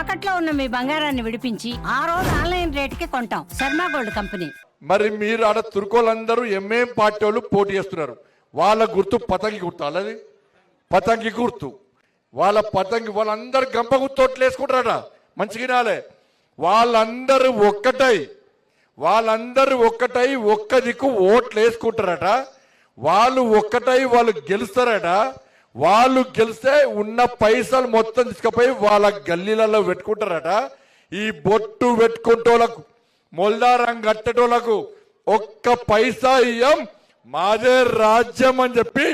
తాకట్లో ఉన్న మీ బంగారాన్ని విడిపించి ఆ రోజు ఆన్లైన్ రేటుకి కొంటాం. Sharma gold company. మరి మీరు ఆడ తుర్కోలందరూ ఎంఏం పార్టీ వాళ్ళు పోటీ చేస్తున్నారు. వాళ్ళ గుర్తు పతంగి గుర్తు, అలాది పతంగి గుర్తు. వాళ్ళ పతంగి వాళ్ళందరూ గంప గుర్తు ఓట్లు వేసుకుంటారట. మంచిగినాలే, వాళ్ళందరూ ఒక్కటై ఒక్క దిక్కు ఓట్లు వేసుకుంటారట. వాళ్ళు ఒక్కటై వాళ్ళు గెలుస్తారట. వాళ్ళు గెలిస్తే ఉన్న పైసలు మొత్తం తీసుకుపోయి వాళ్ళ గల్లీలలో పెట్టుకుంటారట. ఈ బొట్టు పెట్టుకుంటోళ్ళకు, మొల్దారం కట్టేటోళ్లకు ఒక్క పైసా ఇయ్యం, మాదే రాజ్యం అని చెప్పి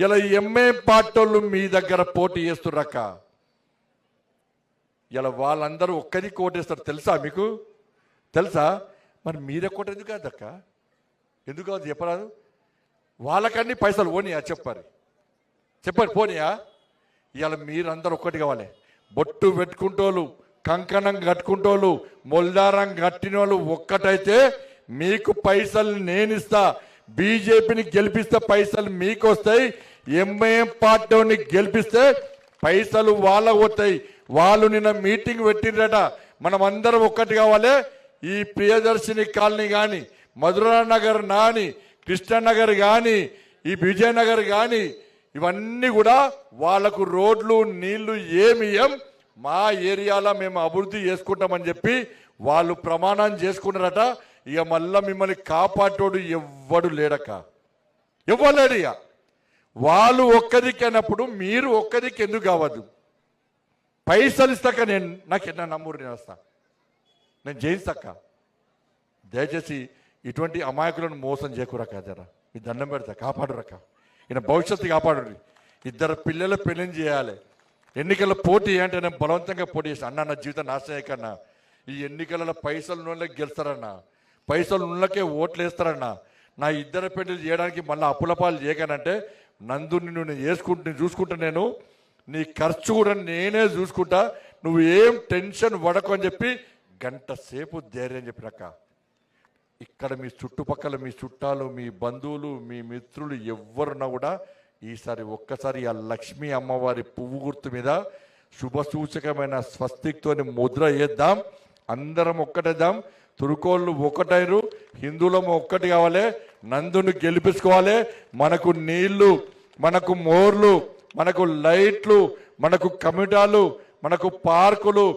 ఇలా ఎంఏ పార్టీలు మీ దగ్గర పోటీ చేస్తుర్రక్క. ఇలా వాళ్ళందరూ ఒక్కరికి ఓటేస్తారు. తెలుసా మీకు? తెలుసా? మరి మీరే కోట ఎందుకు కాదక్క? ఎందుకు కాదు చెప్పరాదు? వాళ్ళకన్నీ పైసలు పోనీయా? చెప్పారు పోనీయా? ఇవాళ మీరందరూ ఒక్కటి కావాలి. బొట్టు పెట్టుకుంటోళ్ళు, కంకణం కట్టుకుంటోళ్ళు, మొల్దారం కట్టిన వాళ్ళు ఒక్కటైతే మీకు పైసలు నేనిస్తా. బీజేపీని గెలిపిస్తే పైసలు మీకు వస్తాయి. ఎంఐఎం పార్టీని గెలిపిస్తే పైసలు వాళ్ళకు వస్తాయి. వాళ్ళు నిన్న మీటింగ్ పెట్టిండ్రట. మనం అందరం ఒక్కటి కావాలి. ఈ ప్రియదర్శిని కాలనీ కానీ, మధురా నగర్ కానీ, కృష్ణనగర్ కానీ, ఈ విజయనగర్ కానీ, ఇవన్నీ కూడా వాళ్లకు రోడ్లు నీళ్లు ఏమియం మా ఏరియాలో మేము అభివృద్ధి చేసుకుంటామని చెప్పి వాళ్ళు ప్రమాణం చేసుకున్నారట. ఇక మళ్ళా మిమ్మల్ని కాపాడోడు ఎవ్వడు లేడక, ఎవ్వరు లేడు. ఇక వాళ్ళు ఒక్కదికి అన్నప్పుడు మీరు ఒక్కదికి ఎందుకు కావద్దు? పైసలు ఇస్తాక నాకు ఎన్న నమ్మూరు నేను వస్తా, నేను జయిస్తాక. దయచేసి ఇటువంటి అమాయకులను మోసం చేయకురక్క. జరా మీ దండం పెడతా, కాపాడురక్క. ఈయన భవిష్యత్తు కాపాడు. ఇద్దరు పిల్లల పెళ్లి చేయాలి. ఎన్నికల పోటీ అంటే నేను బలవంతంగా పోటీ చేస్తాను. అన్న నా జీవితం నాశనం కన్నా, ఈ ఎన్నికలలో పైసలు ఉన్నోళ్ళకి గెలుస్తారన్న, పైసలు ఉన్నకే ఓట్లు వేస్తారన్న. నా ఇద్దరు పెళ్లి చేయడానికి మళ్ళీ అప్పులపాలు చేయకనంటే నందు నేను చూసుకుంటా, నేను నీ ఖర్చు కూడా నేనే చూసుకుంటా, నువ్వు ఏం టెన్షన్ పడకు అని చెప్పి గంట సేపు ధైర్యం చెప్పినక్క. ఇక్కడ మీ చుట్టుపక్కల మీ చుట్టాలు, మీ బంధువులు, మీ మిత్రులు ఎవరున్నా కూడా ఈసారి ఒక్కసారి ఆ లక్ష్మీ అమ్మవారి పువ్వు గుర్తు మీద శుభ సూచకమైన స్వస్తిక్తోని ముద్ర వేద్దాం. అందరం ఒక్కటేద్దాం. తురుకోళ్ళు ఒక్కటైరు, హిందువులము ఒక్కటి కావాలి. నందుని గెలిపించుకోవాలి. మనకు నీళ్లు, మనకు మోర్లు, మనకు లైట్లు, మనకు కమిటాలు, మనకు పార్కులు,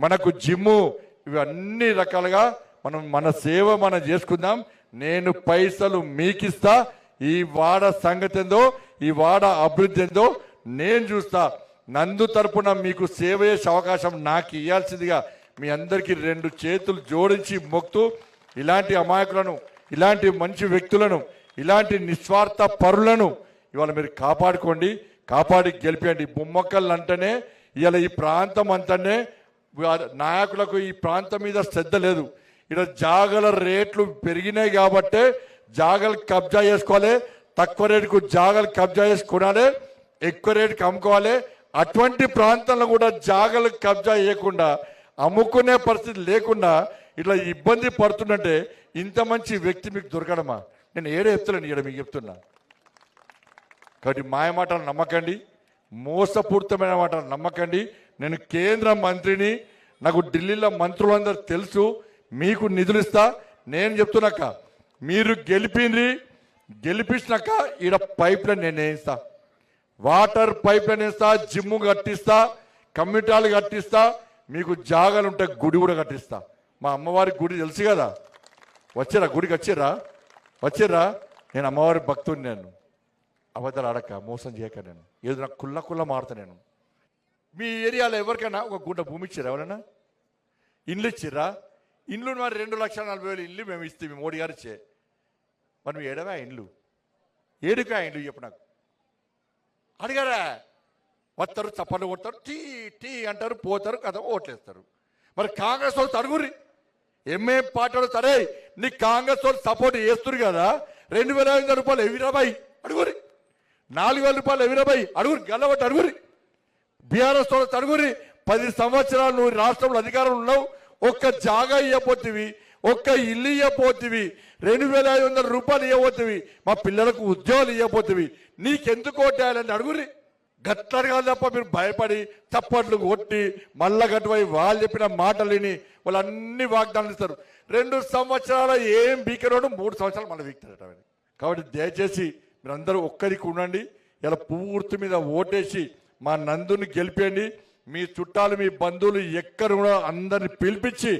మనకు జిమ్ము, ఇవి అన్ని రకాలుగా మన సేవ మనం చేసుకుందాం. నేను పైసలు మీకిస్తా. ఈ వాడ సంగతి ఏందో, ఈ వాడ అభివృద్ధి ఏందో నేను చూస్తా. నందు తరపున మీకు సేవ చేసే అవకాశం నాకు ఇవ్వాల్సిందిగా మీ అందరికీ 2 చేతులు జోడించి మొక్తూ, ఇలాంటి అమాయకులను, ఇలాంటి మంచి వ్యక్తులను, ఇలాంటి నిస్వార్థ పరులను ఇవాళ మీరు కాపాడుకోండి, కాపాడి గెలిపండి. బొమ్మక్కళ్ళు అంటేనే ఇవాళ ఈ ప్రాంతం అంటేనే నాయకులకు ఈ ప్రాంతం మీద శ్రద్ధ లేదు. ఇక్కడ జాగల రేట్లు పెరిగినాయి కాబట్టే జాగలు కబ్జా చేసుకోవాలి. తక్కువ రేటుకు జాగలు కబ్జా చేసుకునాలి, ఎక్కువ రేటుకి అమ్ముకోవాలి. అటువంటి ప్రాంతంలో కూడా జాగలు కబ్జా చేయకుండా, అమ్ముకునే పరిస్థితి లేకుండా ఇట్లా ఇబ్బంది పడుతుందంటే ఇంత మంచి వ్యక్తి మీకు దొరకడమా? నేను ఏడే చెప్తున్నాను, ఇక్కడ మీకు చెప్తున్నా. కాబట్టి మాయ మాటలు నమ్మకండి, మోసపూరితమైన మాటలు నమ్మకండి. నేను కేంద్ర మంత్రిని, నాకు ఢిల్లీలో మంత్రులందరూ తెలుసు. మీకు నిధులు ఇస్తా. నేను చెప్తున్నాక మీరు గెలిపించినాక ఈడ పైప్ లైన్ నేను వేయిస్తా, వాటర్ పైప్ లైన్ వేస్తా, జిమ్ము కట్టిస్తా, కమ్యూనిటాలు కట్టిస్తా, మీకు జాగాలు ఉంటే గుడి కూడా కట్టిస్తా. మా అమ్మవారి గుడి తెలుసు కదా, వచ్చారా? గుడికి వచ్చిర్రా? నేను అమ్మవారి భక్తుని. నేను అబద్ధాలు ఆడక, మోసం చేయక, నేను ఏదో నాకు కుల్ల మారుతా. నేను మీ ఏరియాలో ఎవరికైనా ఒక గుంట భూమి ఇచ్చిర్రా? ఎవరైనా ఇండ్లు ఇచ్చిర్రా? ఇండ్లు మరి 2,40,000 ఇల్లు మేము ఇస్తే మోడీ గారు ఇచ్చే, మరి నువ్వు ఏడవా ఇండ్లు? ఏడుకా ఇండ్లు చెప్పు నాకు. అడిగారా? వస్తారు, చప్పట్లు కొడతారు, టీ టీ అంటారు, పోతారు, కథ ఓట్లేస్తారు. మరి కాంగ్రెస్ వాళ్ళు తడుగురి, ఎంఏ పార్టీ సరే నీ కాంగ్రెస్ వాళ్ళు సపోర్ట్ చేస్తున్నారు కదా, 2,500 రూపాయలు ఎవిరాబాయి అడుగురి, 4,000 రూపాయలు ఎవిరాబాయి అడుగురి, గల్లబట్టి అడుగురి. బీఆర్ఎస్ వాళ్ళు తడుగురి, 10 సంవత్సరాలు నువ్వు రాష్ట్రంలో అధికారంలో ఉన్నావు, ఒక్క జాగా ఇవ్వబోతివి, ఒక్క ఇల్లు ఇవ్వబోతివి, 2,500 రూపాయలు ఇవ్వబోతివి, మా పిల్లలకు ఉద్యోగాలు ఇవ్వబోతివి, నీకెందుకు ఓటేయాలని అడుగురి. గట్లని కాదు తప్ప మీరు భయపడి చప్పట్లు కొట్టి మళ్ళా గట్టువై వాళ్ళు చెప్పిన మాటలు విని వాళ్ళు అన్ని వాగ్దానాలు ఇస్తారు. 2 సంవత్సరాల ఏం బీకరోడు 3 సంవత్సరాలు మళ్ళీ వీక్తారట అవన్నీ. కాబట్టి దయచేసి మీరందరూ ఒక్కరికి ఉండండి. ఇలా పువ్వు గుర్తు మీద ఓటేసి మా నందుని గెలిపేయండి. మీ చుట్టాలు మీ బంధువులు ఎక్కడ కూడా అందరిని పిలిపించి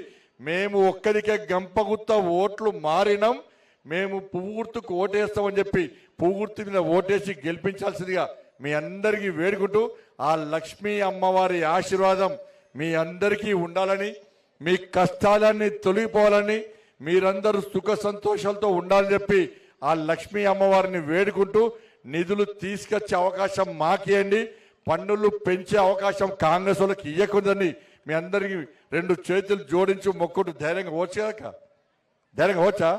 మేము ఒక్కరికే గంపగుత్త ఓట్లు మారినాం, మేము పువ్వు గుర్తుకు ఓటేస్తామని చెప్పి పువ్వు గుర్తు మీద ఓటేసి గెలిపించాల్సిందిగా మీ అందరికీ వేడుకుంటూ ఆ లక్ష్మీ అమ్మవారి ఆశీర్వాదం మీ అందరికీ ఉండాలని, మీ కష్టాలన్నీ తొలగిపోవాలని, మీరందరూ సుఖ సంతోషాలతో ఉండాలని చెప్పి ఆ లక్ష్మీ అమ్మవారిని వేడుకుంటూ నిధులు తీసుకొచ్చే అవకాశం మాకియండి. పన్నులు పెంచే అవకాశం కాంగ్రెస్ వాళ్ళకి ఇవ్వకుందని మీ అందరికీ 2 చేతులు జోడించి మొక్కుంటూ ధైర్యంగా ఓడ్చాక ధైర్యంగా ఓడ్చా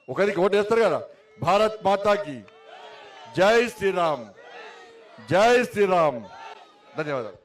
ఒకరికి ఓటు వేస్తారు కదా. భారత్ మాతాకి జై శ్రీరామ్, జై శ్రీరామ్. ధన్యవాదాలు.